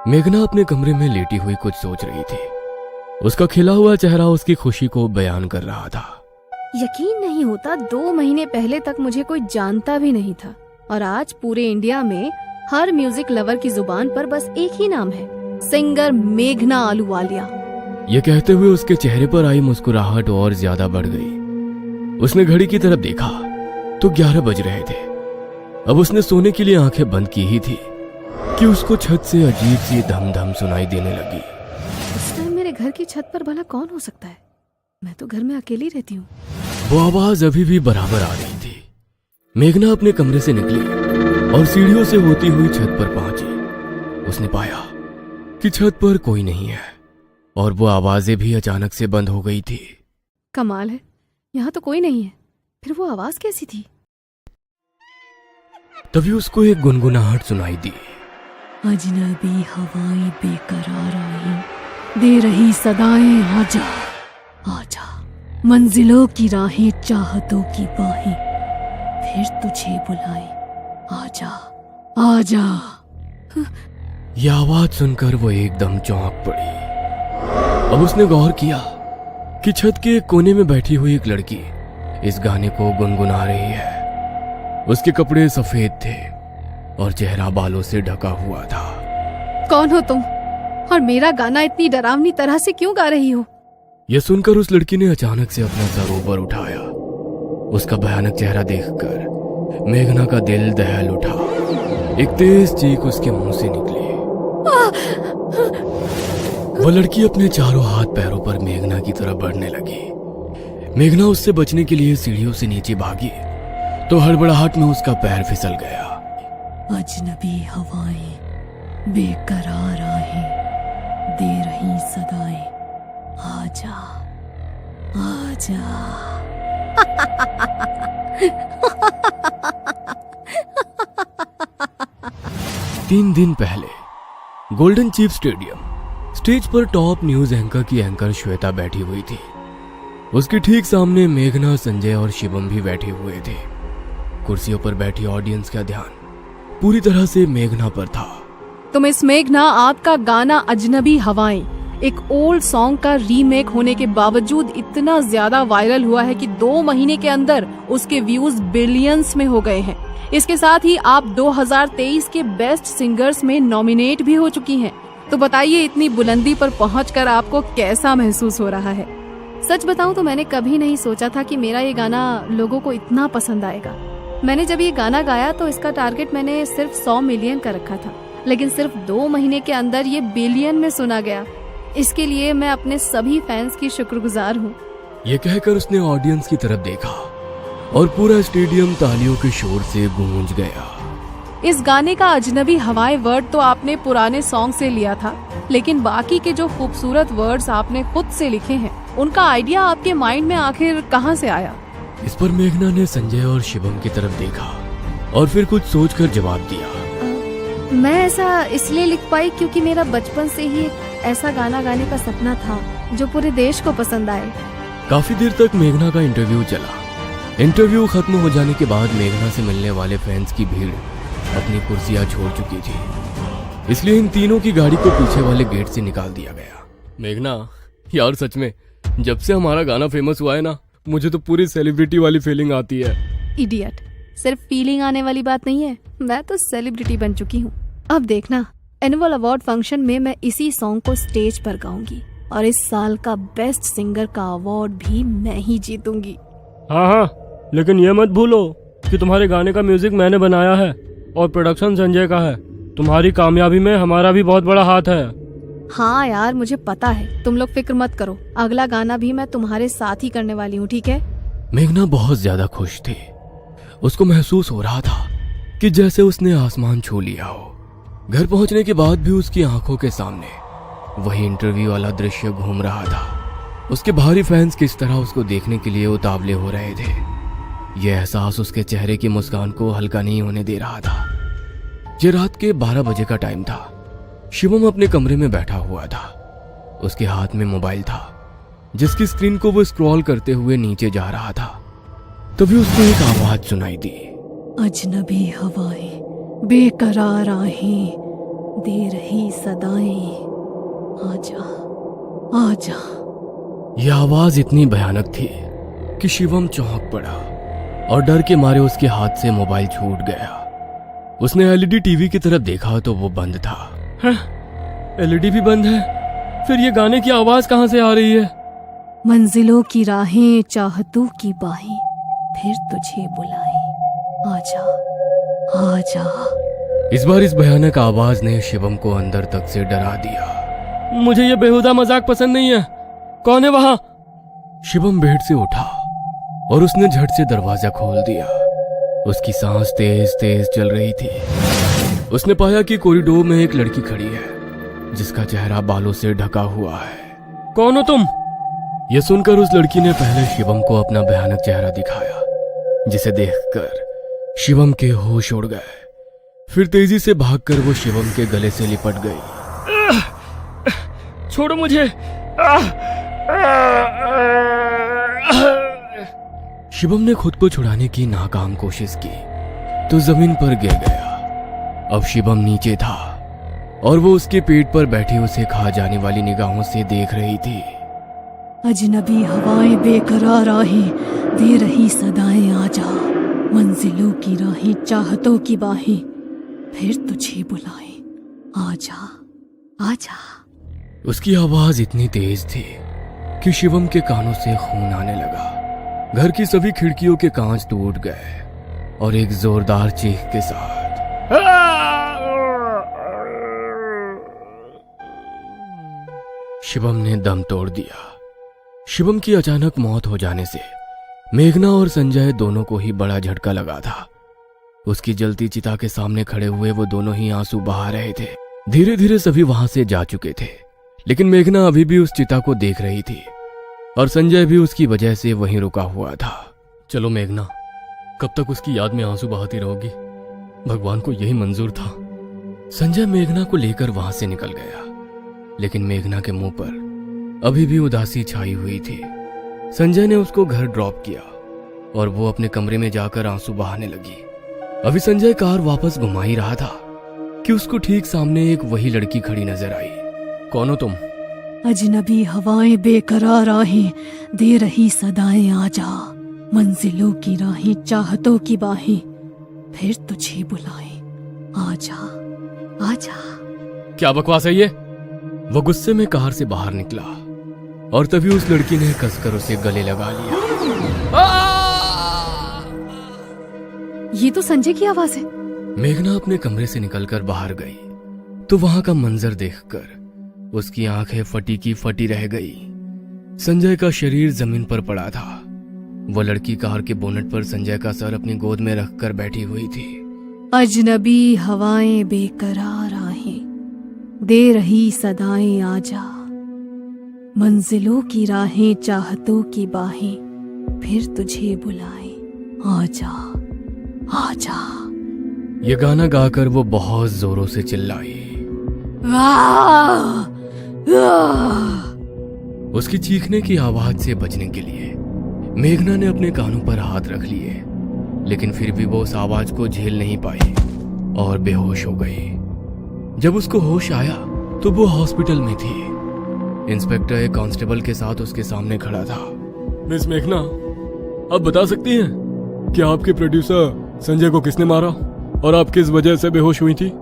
मेघना अपने कमरे में लेटी हुई कुछ सोच रही थी। उसका खिला हुआ चेहरा उसकी खुशी को बयान कर रहा था। यकीन नहीं होता 2 महीने पहले तक मुझे कोई जानता भी नहीं था और आज पूरे इंडिया में हर म्यूजिक लवर की जुबान पर बस एक ही नाम है, सिंगर मेघना आलूवालिया। ये कहते हुए उसके चेहरे पर आई मुस्कुराहट और ज्यादा बढ़ गई। उसने घड़ी की तरफ देखा तो 11 बज रहे थे। अब उसने सोने के लिए आंखें बंद की ही थी कि उसको छत से अजीब सी धम धम सुनाई देने लगी। इस टाइम मेरे घर की छत पर भला कौन हो सकता है? मैं तो घर में अकेली रहती हूँ। वो आवाज अभी भी बराबर आ रही थी। मेघना अपने कमरे से निकली और सीढ़ियों से होती हुई छत पर पहुंची। उसने पाया कि छत पर कोई नहीं है और वो आवाजें भी अचानक से बंद हो गई थी। कमाल है, यहाँ तो कोई नहीं है, फिर वो आवाज कैसी थी? तभी उसको एक गुनगुनाहट सुनाई दी। अजनबी हवाएं बेकरार आई, दे रही सदाएं, आजा आजा, मंजिलों की राहें, चाहतों की बाहें, फिर तुझे बुलाए, आजा आजा। यह आवाज सुनकर वो एकदम चौंक पड़ी। अब उसने गौर किया कि छत के एक कोने में बैठी हुई एक लड़की इस गाने को गुनगुना रही है। उसके कपड़े सफेद थे और चेहरा बालों से ढका हुआ था। कौन हो तुम और मेरा गाना इतनी डरावनी तरह से क्यों गा रही हो? यह सुनकर उस लड़की ने अचानक से अपना सर ऊपर उठाया। उसका भयानक चेहरा देखकर मेघना का दिल दहल उठा। एक तेज चीख उसके मुंह से निकली। वो लड़की अपने चारों हाथ पैरों पर मेघना की तरफ बढ़ने लगी। मेघना उससे बचने के लिए सीढ़ियों से नीचे भागी तो हड़बड़ाहट में उसका पैर फिसल गया। अजनबी हवाएं बेकरार आहें, दे रही सदाएं, आजा आजा। 3 दिन पहले गोल्डन चीफ स्टेडियम स्टेज पर टॉप न्यूज एंकर की एंकर श्वेता बैठी हुई थी। उसके ठीक सामने मेघना, संजय और शिवम भी बैठे हुए थे। कुर्सियों पर बैठी ऑडियंस का ध्यान पूरी तरह से मेघना पर था। तो मिस मेघना, आपका गाना अजनबी हवाएं एक ओल्ड सॉन्ग का रीमेक होने के बावजूद इतना ज्यादा वायरल हुआ है कि 2 महीने के अंदर उसके व्यूज बिलियंस में हो गए हैं। इसके साथ ही आप 2023 के बेस्ट सिंगर्स में नॉमिनेट भी हो चुकी हैं। तो बताइए, इतनी बुलंदी पर पहुंचकर आपको कैसा महसूस हो रहा है? सच बताऊं तो मैंने कभी नहीं सोचा था कि मेरा ये गाना लोगों को इतना पसंद आएगा। मैंने जब ये गाना गाया तो इसका टारगेट मैंने सिर्फ 100 मिलियन का रखा था, लेकिन सिर्फ 2 महीने के अंदर ये बिलियन में सुना गया। इसके लिए मैं अपने सभी फैंस की शुक्रगुजार हूँ। ये कहकर उसने ऑडियंस की तरफ देखा और पूरा स्टेडियम तालियों के शोर से गूंज गया। इस गाने का अजनबी हवाएं वर्ड तो आपने पुराने सॉन्ग से लिया था, लेकिन बाकी के जो खूबसूरत वर्ड्स आपने खुद से लिखे हैं, उनका आइडिया आपके माइंड में आखिर कहाँ से आया? इस पर मेघना ने संजय और शिवम की तरफ देखा और फिर कुछ सोचकर जवाब दिया। मैं ऐसा इसलिए लिख पाई क्योंकि मेरा बचपन से ही एक ऐसा गाना गाने का सपना था जो पूरे देश को पसंद आए। काफी देर तक मेघना का इंटरव्यू चला। इंटरव्यू खत्म हो जाने के बाद मेघना से मिलने वाले फैंस की भीड़ अपनी कुर्सियां छोड़ चुकी थी, इसलिए इन तीनों की गाड़ी को पीछे वाले गेट से निकाल दिया गया। मेघना यार, सच में जब से हमारा गाना फेमस हुआ है ना, मुझे तो पूरी सेलिब्रिटी वाली फीलिंग आती है। इडियट, सिर्फ फीलिंग आने वाली बात नहीं है, मैं तो सेलिब्रिटी बन चुकी हूँ। अब देखना, एनुअल अवार्ड फंक्शन में मैं इसी सॉन्ग को स्टेज पर गाऊंगी और इस साल का बेस्ट सिंगर का अवार्ड भी मैं ही जीतूंगी। हाँ, लेकिन ये मत भूलो कि तुम्हारे गाने का म्यूजिक मैंने बनाया है और प्रोडक्शन संजय का है। तुम्हारी कामयाबी में हमारा भी बहुत बड़ा हाथ है। हाँ यार, मुझे पता है, तुम लोग फिक्र मत करो, अगला गाना भी मैं तुम्हारे साथ ही करने वाली हूँ, ठीक है? मेघना बहुत ज्यादा खुश थी। उसको महसूस हो रहा था कि जैसे उसने आसमान छू लिया हो। घर पहुंचने के बाद भी उसकी आंखों के सामने वही इंटरव्यू वाला दृश्य घूम रहा था। उसके भारी फैंस किस तरह उसको देखने के लिए उतावले हो रहे थे। यह एहसास उसके चेहरे की मुस्कान को हल्का नहीं होने दे रहा था। ये रात के 12 बजे का टाइम था। शिवम अपने कमरे में बैठा हुआ था। उसके हाथ में मोबाइल था जिसकी स्क्रीन को वो स्क्रॉल करते हुए नीचे जा रहा था। तभी उसको एक आवाज सुनाई दी। अजनबी हवाएं बेकरार आहें, दे रही सदाएं, आजा आजा। यह आवाज इतनी भयानक थी कि शिवम चौंक पड़ा और डर के मारे उसके हाथ से मोबाइल छूट गया। उसने एलईडी टीवी की तरफ देखा तो वो बंद था। एलईडी भी बंद है, फिर ये गाने की आवाज कहाँ से आ रही है? मंजिलों की राहें, चाहतों की बाहें, फिर तुझे बुलाए, आजा आजा। इस बार इस भयानक आवाज ने शिवम को अंदर तक से डरा दिया। मुझे ये बेहुदा मजाक पसंद नहीं है। कौन है वहां? शिवम बेड से उठा और उसने झट से दरवाजा खोल दिया। उसकी सांस तेज तेज चल रही थी। उसने पाया कि कॉरिडोर में एक लड़की खड़ी है जिसका चेहरा बालों से ढका हुआ है। कौन हो तुम? यह सुनकर उस लड़की ने पहले शिवम को अपना भयानक चेहरा दिखाया, जिसे देखकर शिवम के होश उड़ गए। फिर तेजी से भागकर वो शिवम के गले से लिपट गई। छोड़ो मुझे। शिवम ने खुद को छुड़ाने की नाकाम कोशिश की तो जमीन पर गिर गया। अब शिवम नीचे था और वो उसके पेट पर बैठी उसे खा जाने वाली निगाहों से देख रही थी। अजनबी हवाएं, बेकरार राहें, दे रही सदाएं, आजा। मंजिलों की राहें, चाहतों की बाहें, फिर तुझे बुलाए, आजा आजा। उसकी आवाज इतनी तेज थी कि शिवम के कानों से खून आने लगा। घर की सभी खिड़कियों के कांच टूट गए और एक जोरदार चीख के साथ शिवम ने दम तोड़ दिया। शिवम की अचानक मौत हो जाने से मेघना और संजय दोनों को ही बड़ा झटका लगा था। उसकी जलती चिता के सामने खड़े हुए वो दोनों ही आंसू बहा रहे थे। धीरे धीरे सभी वहां से जा चुके थे, लेकिन मेघना अभी भी उस चिता को देख रही थी और संजय भी उसकी वजह से वहीं रुका हुआ था। चलो मेघना, कब तक उसकी याद में आंसू बहाती रहोगी? भगवान को यही मंजूर था। संजय मेघना को लेकर वहां से निकल गया, लेकिन मेघना के मुंह पर अभी भी उदासी छाई हुई थी। संजय ने उसको घर ड्रॉप किया और वो अपने कमरे में जाकर आंसू बहाने लगी। अभी संजय कार वापस घुमा ही रहा था कि उसको ठीक सामने एक वही लड़की खड़ी नजर आई। कौन हो तुम? अजनबी हवाएं, बेकरार राहें, दे रही सदाएं, आजा। मंजिलों की राहें, चाहतों की बाहें, फिर तुझे बुलाए, आजा आजा। क्या बकवास है ये? वो गुस्से में कार से बाहर निकला और तभी उस लड़की ने कसकर उसे गले लगा लिया। ये तो संजय की आवाज है। मेघना अपने कमरे से निकलकर बाहर गई तो वहां का मंजर देखकर उसकी आंखें फटी की फटी रह गई। संजय का शरीर जमीन पर पड़ा था। वो लड़की कार के बोनट पर संजय का सर अपनी गोद में रखकर बैठी हुई थी। अजनबी हवाएं, बेकरार राहें, दे रही सदाएं, आजा। मंजिलों की राहें, चाहतों की बाहें, फिर तुझे बुलाए, आजा आजा। ये गाना गाकर वो बहुत जोरों से चिल्लाई। उसकी चीखने की आवाज से बचने के लिए मेघना ने अपने कानों पर हाथ रख लिए, लेकिन फिर भी वो उस आवाज को झेल नहीं पाई और बेहोश हो गई। जब उसको होश आया तो वो हॉस्पिटल में थी। इंस्पेक्टर एक कांस्टेबल के साथ उसके सामने खड़ा था। मिस मेघना, आप बता सकती हैं कि आपके प्रोड्यूसर संजय को किसने मारा और आप किस वजह से बेहोश हुई थी?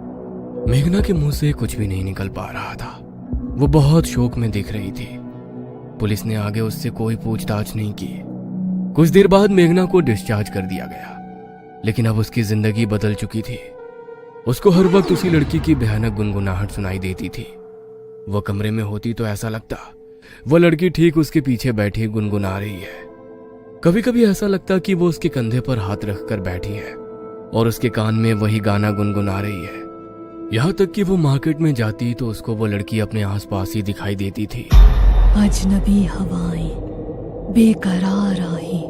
मेघना के मुंह से कुछ भी नहीं निकल पा रहा था। वो बहुत शोक में दिख रही थी। पुलिस ने आगे उससे कोई पूछताछ नहीं की। कुछ देर बाद मेघना को डिस्चार्ज कर दिया गया, लेकिन अब उसकी जिंदगी बदल चुकी थी। उसको हर वक्त उसी लड़की की भयानक गुनगुनाहट सुनाई देती थी। वो कमरे में होती तो ऐसा लगता वो लड़की ठीक उसके पीछे बैठी गुनगुना रही है। कभी कभी ऐसा लगता कि वो उसके कंधे पर हाथ रखकर बैठी है और उसके कान में वही गाना गुनगुना रही है। यहाँ तक कि वो मार्केट में जाती तो उसको वो लड़की अपने आसपास ही दिखाई देती थी। अजनबी हवाएं, बेकरार राहें,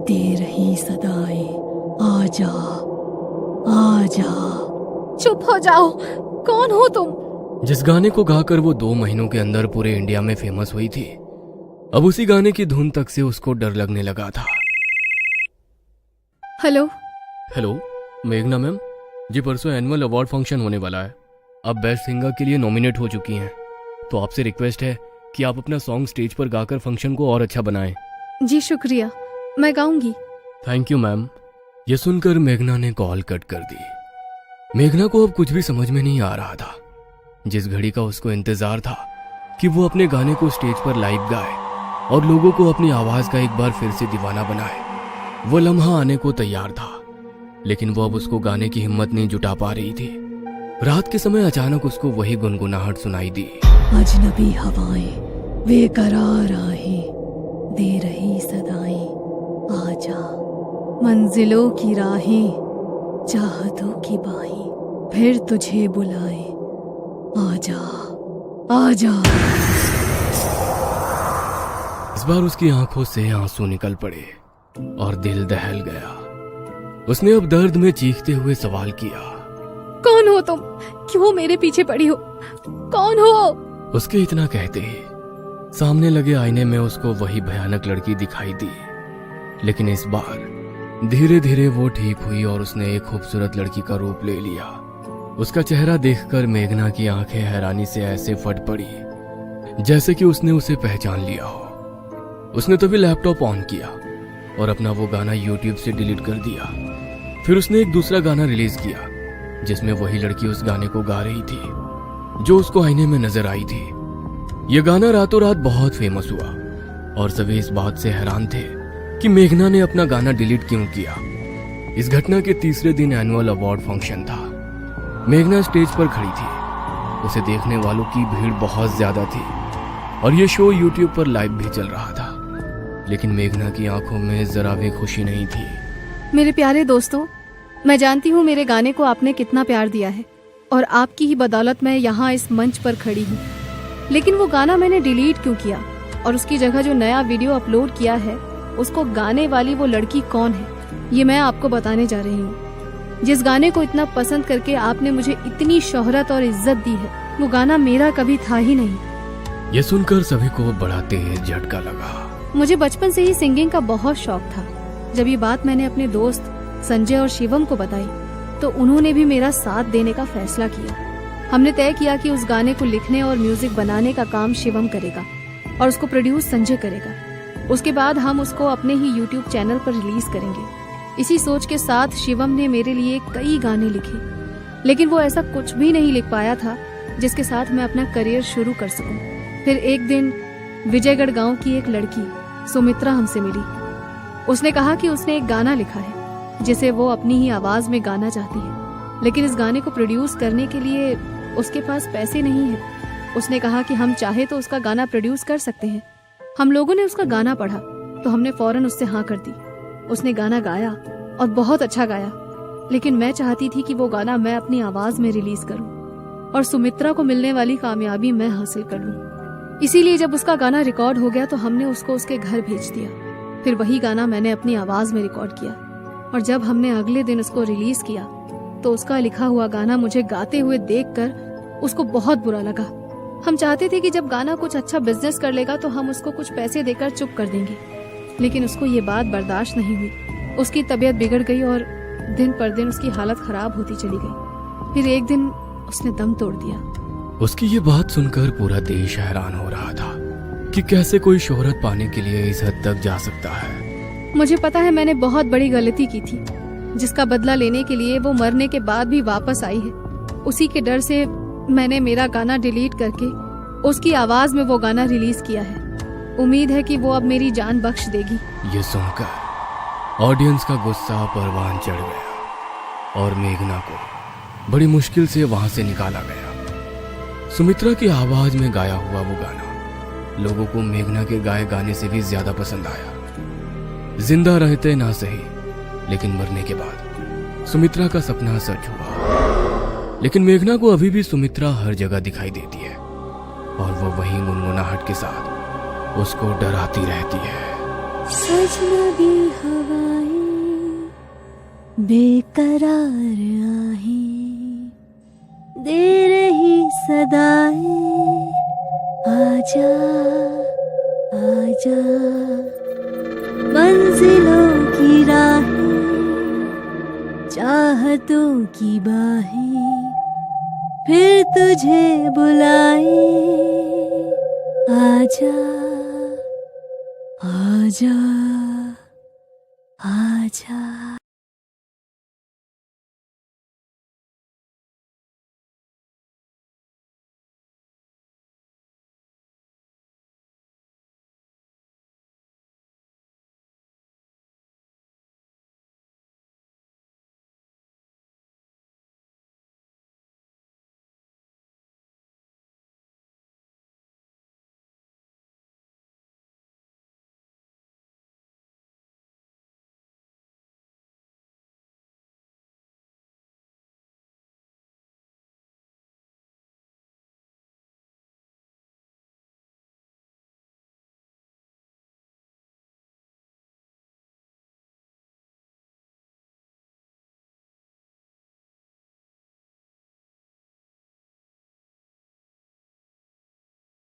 दे रही सदाएं, आजा आजा। चुप हो जाओ, कौन हो तुम? जिस गाने को गाकर वो 2 महीनों के अंदर पूरे इंडिया में फेमस हुई थी, अब उसी गाने की धुन तक से उसको डर लगने लगा था। हेलो। हेलो मेघना मैम जी, परसों एनुअल अवार्ड फंक्शन होने वाला है। अब बेस्ट सिंगर के लिए नॉमिनेट हो चुकी हैं, तो आपसे रिक्वेस्ट है कि आप अपना सॉन्ग स्टेज पर गाकर फंक्शन को और अच्छा बनाएं। जी शुक्रिया, मैं गाऊंगी। Thank you ma'am. यह सुनकर मेघना ने कॉल कट कर दी। मेघना को अब कुछ भी समझ में नहीं आ रहा था। जिस घड़ी का उसको इंतजार था कि वो अपने गाने को स्टेज पर लाइव गाए और लोगों को अपनी आवाज का एक बार फिर से दीवाना बनाए, वो लम्हा आने को तैयार था, लेकिन वो अब उसको गाने की हिम्मत नहीं जुटा पा रही थी। रात के समय अचानक उसको वही गुनगुनाहट सुनाई दी। अजनबी हवाएं बेकरार आहें दे रही सदाएं, आजा मंजिलों की राहें चाहतों की बाहें फिर तुझे बुलाए, आजा आजा। इस बार उसकी आंखों से आंसू निकल पड़े और दिल दहल गया। उसने अब दर्द में चीखते हुए सवाल किया, कौन हो तुम? क्यों मेरे पीछे पड़ी हो? कौन हो? उसके इतना कहते ही सामने लगे आईने में उसको वही भयानक लड़की दिखाई दी, लेकिन इस बार धीरे धीरे वो ठीक हुई और उसने एक खूबसूरत लड़की का रूप ले लिया। उसका चेहरा देखकर मेघना की आंखें हैरानी से ऐसे फट पड़ी जैसे कि उसने उसे पहचान लिया हो। उसने तभी लैपटॉप ऑन किया और अपना वो गाना यूट्यूब से डिलीट कर दिया। फिर उसने एक दूसरा गाना रिलीज किया जिसमें वही लड़की उस गाने को गा रही थी जो उसको आईने में नजर आई थी। यह गाना रातों रात बहुत फेमस हुआ और सभी इस बात से हैरान थे कि मेघना ने अपना गाना डिलीट क्यों किया। इस घटना के तीसरे दिन एनुअल अवार्ड फंक्शन था। मेघना स्टेज पर खड़ी थी। उसे देखने वालों की भीड़ बहुत ज्यादा थी और यह शो यूट्यूब पर लाइव भी चल रहा था, लेकिन मेघना की आंखों में जरा भी खुशी नहीं थी। मेरे प्यारे दोस्तों, मैं जानती हूँ मेरे गाने को आपने कितना प्यार दिया है और आपकी ही बदौलत मैं यहाँ इस मंच पर खड़ी हूँ। लेकिन वो गाना मैंने डिलीट क्यों किया और उसकी जगह जो नया वीडियो अपलोड किया है उसको गाने वाली वो लड़की कौन है, ये मैं आपको बताने जा रही हूँ। जिस गाने को इतना पसंद करके आपने मुझे इतनी शोहरत और इज्जत दी है, वो गाना मेरा कभी था ही नहीं। ये सुनकर सभी को बड़ा तेज झटका लगा। मुझे बचपन से ही सिंगिंग का बहुत शौक था। जब ये बात मैंने अपने दोस्त संजय और शिवम को बताई तो उन्होंने भी मेरा साथ देने का फैसला किया। हमने तय किया कि उस गाने को लिखने और म्यूजिक बनाने का काम शिवम करेगा और उसको प्रोड्यूस संजय करेगा। उसके बाद हम उसको अपने ही यूट्यूब चैनल पर रिलीज करेंगे। इसी सोच के साथ शिवम ने मेरे लिए कई गाने लिखे, लेकिन वो ऐसा कुछ भी नहीं लिख पाया था जिसके साथ मैं अपना करियर शुरू कर सकूं। फिर एक दिन विजयगढ़ गांव की एक लड़की सुमित्रा हमसे मिली। उसने कहा कि उसने एक गाना लिखा है जिसे वो अपनी ही आवाज में गाना चाहती है, लेकिन इस गाने को प्रोड्यूस करने के लिए उसके पास पैसे नहीं है। उसने कहा कि हम चाहे तो उसका गाना प्रोड्यूस कर सकते हैं। हम लोगों ने उसका गाना पढ़ा तो हमने फौरन उससे हाँ कर दी। उसने गाना गाया और बहुत अच्छा गाया, लेकिन मैं चाहती थी कि वो गाना मैं अपनी आवाज में रिलीज करूं और सुमित्रा को मिलने वाली कामयाबी मैं हासिल कर लूं। इसीलिए जब उसका गाना रिकॉर्ड हो गया तो हमने उसको उसके घर भेज दिया। फिर वही गाना मैंने अपनी आवाज में रिकॉर्ड किया और जब हमने अगले दिन उसको रिलीज किया तो उसका लिखा हुआ गाना मुझे गाते हुए देखकर उसको बहुत बुरा लगा। हम चाहते थे कि जब गाना कुछ अच्छा बिजनेस कर लेगा तो हम उसको कुछ पैसे देकर चुप कर देंगे, लेकिन उसको ये बात बर्दाश्त नहीं हुई। उसकी तबीयत बिगड़ गई और दिन पर दिन उसकी हालत खराब होती चली गई। फिर एक दिन उसने दम तोड़ दिया। उसकी ये बात सुनकर पूरा देश हैरान हो रहा था कि कैसे कोई शोहरत पाने के लिए इस हद तक जा सकता है। मुझे पता है मैंने बहुत बड़ी गलती की थी, जिसका बदला लेने के लिए वो मरने के बाद भी वापस आई है। उसी के डर से मैंने मेरा गाना डिलीट करके उसकी आवाज में वो गाना रिलीज किया है। उम्मीद है कि वो अब मेरी जान बख्श देगी। ये सुनकर ऑडियंस का गुस्सा परवान चढ़ गया और मेघना को बड़ी मुश्किल से वहां से निकाला गया। सुमित्रा की आवाज में गाया हुआ वो गाना लोगों को मेघना के गाए गाने से भी ज्यादा पसंद आया। जिंदा रहते ना सही, लेकिन मरने के बाद सुमित्रा का सपना सच हुआ। लेकिन मेघना को अभी भी सुमित्रा हर जगह दिखाई देती है और वो वही गुनगुनाहट के साथ उसको डराती रहती है। अजनबी हवाएं बेकरार आहें दे रही सदाएं, आजा आजा मंजिलों की राहें चाहतों की बाहें फिर तुझे बुलाए, आजा आजा आजा।